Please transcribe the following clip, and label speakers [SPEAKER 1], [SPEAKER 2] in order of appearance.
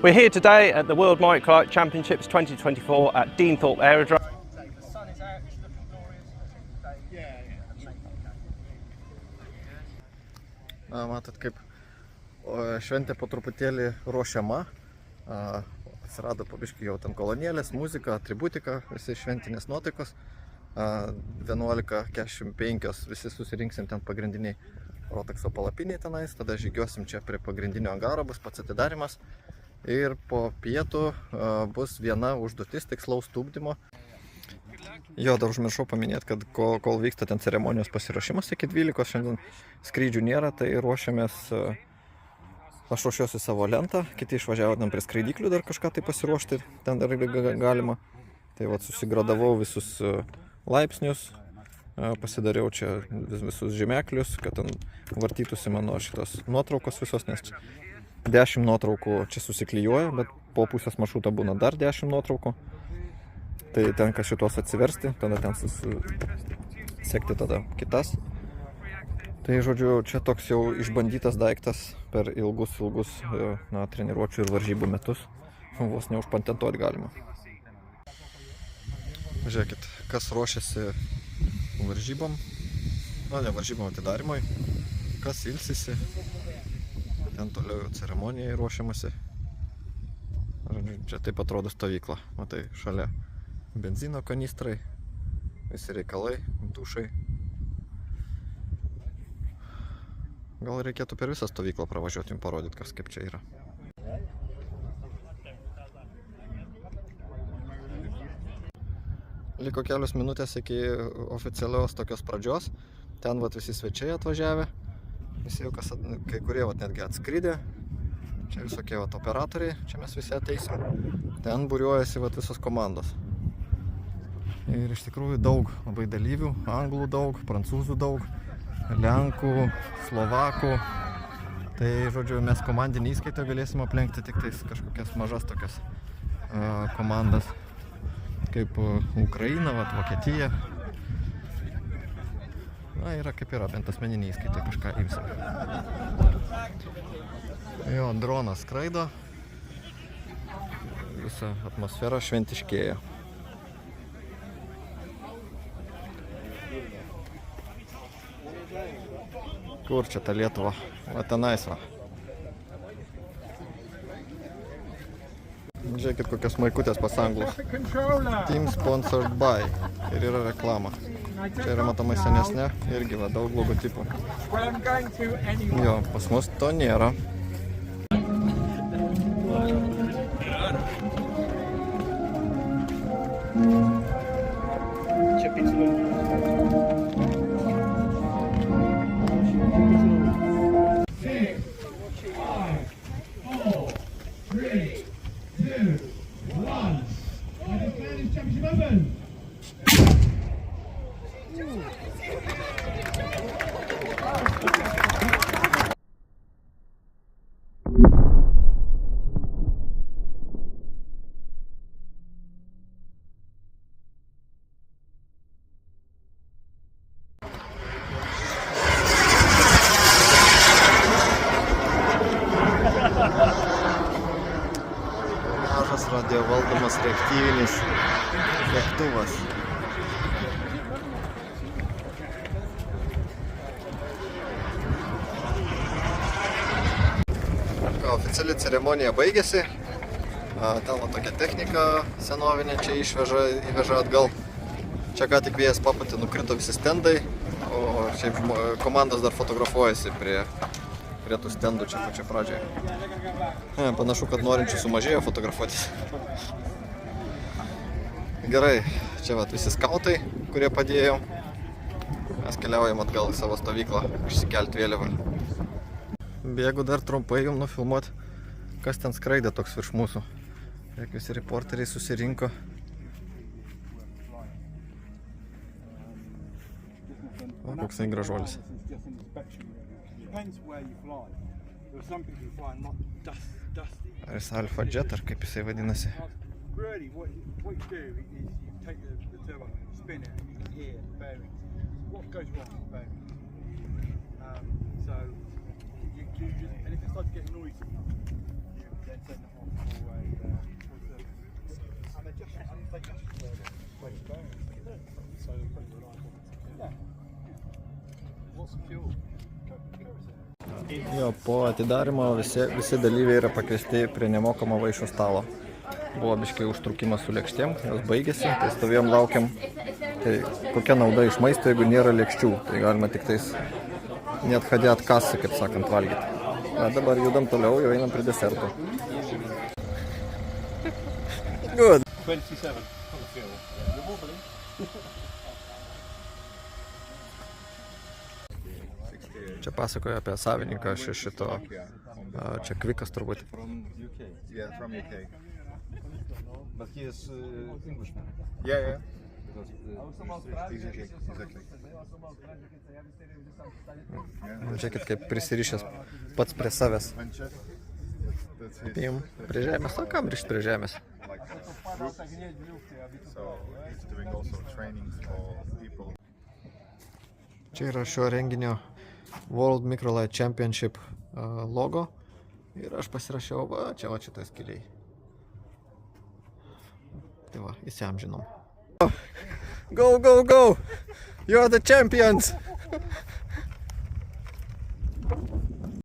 [SPEAKER 1] We're here today at the World Microlight Championships 2024 at Deanthorpe Aerodrome.
[SPEAKER 2] The sun is out, it's looking glorious.
[SPEAKER 3] Matot, kaip šventė po truputėlį ruošiama, atsirado pabiškai jau ten kolonėlės, muzika, atributika, visi šventinės nuotaikos, 11:45 visi susirinksim ten pagrindiniai Rotakso palapiniai tenais, tada žygiosim čia prie pagrindinio angaro, bus pats atidarimas ir po pietų bus viena užduotis tikslaus tupdymo. Jo, dar užmiršau paminėti, kad kol vyksta ten ceremonijos pasiruošimas iki 12, šiandien skrydžių nėra, tai ruošiamės, aš ruošiuosi savo lentą, kiti išvažiavo ten prie skraidyklių dar kažką tai pasiruošti, ten dar galima. Tai vat susigradavau visus laipsnius, pasidariau čia visus žymeklius, kad ten vartytųsi mano šitos nuotraukos visos, nes 10 nuotraukų čia susiklijuoja, bet po pusės maršruto būna dar 10 nuotraukų. Tai tenka šitos atsiversti, tada ten sekti tada kitas. Tai žodžiu, čia toks jau išbandytas daiktas per ilgus treniruočių ir varžybų metus. Vos neužpatentuoti galima. Žiūrėkit, kas ruošiasi varžybom, ne varžybom atidarimui, kas ilsisi, ten toliau ceremonijai ruošiamasi. Čia taip atrodo stovykla, matai, šalia benzino kanistrai, visi reikalai, dušai. Gal reikėtų per visą stovyklą pravažiuoti, jums parodyti, kas kaip čia yra. Liko kelios minutės iki oficialios tokios pradžios. Ten vat visi svečiai atvažiavę, visi jau kai kurie vat netgi atskridė. Čia visokie vat operatoriai, čia mes visi ateisim. Ten būriuojasi vat visos komandos. Ir iš tikrųjų daug labai dalyvių, anglų daug, prancūzų daug, lenkų, slovakų. Tai žodžiu, mes komandinį įskaitą galėsim aplenkti tik tais kažkokias mažas tokias komandas. Kaip Ukraina, vat, Vokietija. Na, yra kaip yra, bent asmeninį įskaitą kažką imsim. Jo, dronas skraido. Visa atmosfera šventiškėja. Kur čia ta Lietuva? Va tenais va. Žiūrėkit, kokios maikutės pas anglus. Team sponsored by. Ir yra reklama. Čia yra matomai senesnė, irgi va, daug logotipų. Jo, pas mus to nėra. Mažas radiovaldomas reaktyvinis lėktuvas. Oficiali ceremonija baigėsi. Ten va tokia technika senovinė čia įveža atgal. Čia ką tik vėjas papūtė, nukrito visi stendai, o šiaip komandos dar fotografuojasi prie tų stendų čia pačia pradžioje. Panašu, kad norinčių sumažėjo fotografuotis. Gerai, čia vat visi skautai, kurie padėjo. Mes keliaujam atgal į savo stovyklą, išsikelti vėliavą. Bėgu dar trumpai jums nufilmuoti, kas ten skraidė toks virš mūsų. Kiek visi reporteriai susirinko. O, koksai gražuolis. Aris Alpha Jet, ar kaip jisai vadinasi. Jo, po atidarimo visi dalyviai yra pakviesti prie nemokamo vaišių stalo. Buvo biškai užtrukimas su lėkštėm, jos baigėsi, tai stovėjom laukiam. Tai kokia nauda iš maisto, jeigu nėra lėkščių, tai galima tik tais net hadė atkasą, kaip sakant, valgyti. Na, dabar judam toliau, jau einam prie desertų. Good.
[SPEAKER 2] 27.
[SPEAKER 3] Čia pasakoja apie savininką šito, čia Kvikas turbūt.
[SPEAKER 4] From UK. Yeah, from UK. But he is Englishman. Yeah. Because exactly.
[SPEAKER 3] Žiūrėkit, kaip prisirišęs pats prie savęs.
[SPEAKER 4] Manchester. That's his.
[SPEAKER 3] Pim, prie žemės, o kam rišti prie žemės?
[SPEAKER 4] Like group. So he's doing also trainings for people.
[SPEAKER 3] Čia yra šio renginio World Microlight Championship logo. Ir aš pasirašiau, va, čia šitą skiliai. Tai va, įsiamžinom. Go, go, go! You're the champions!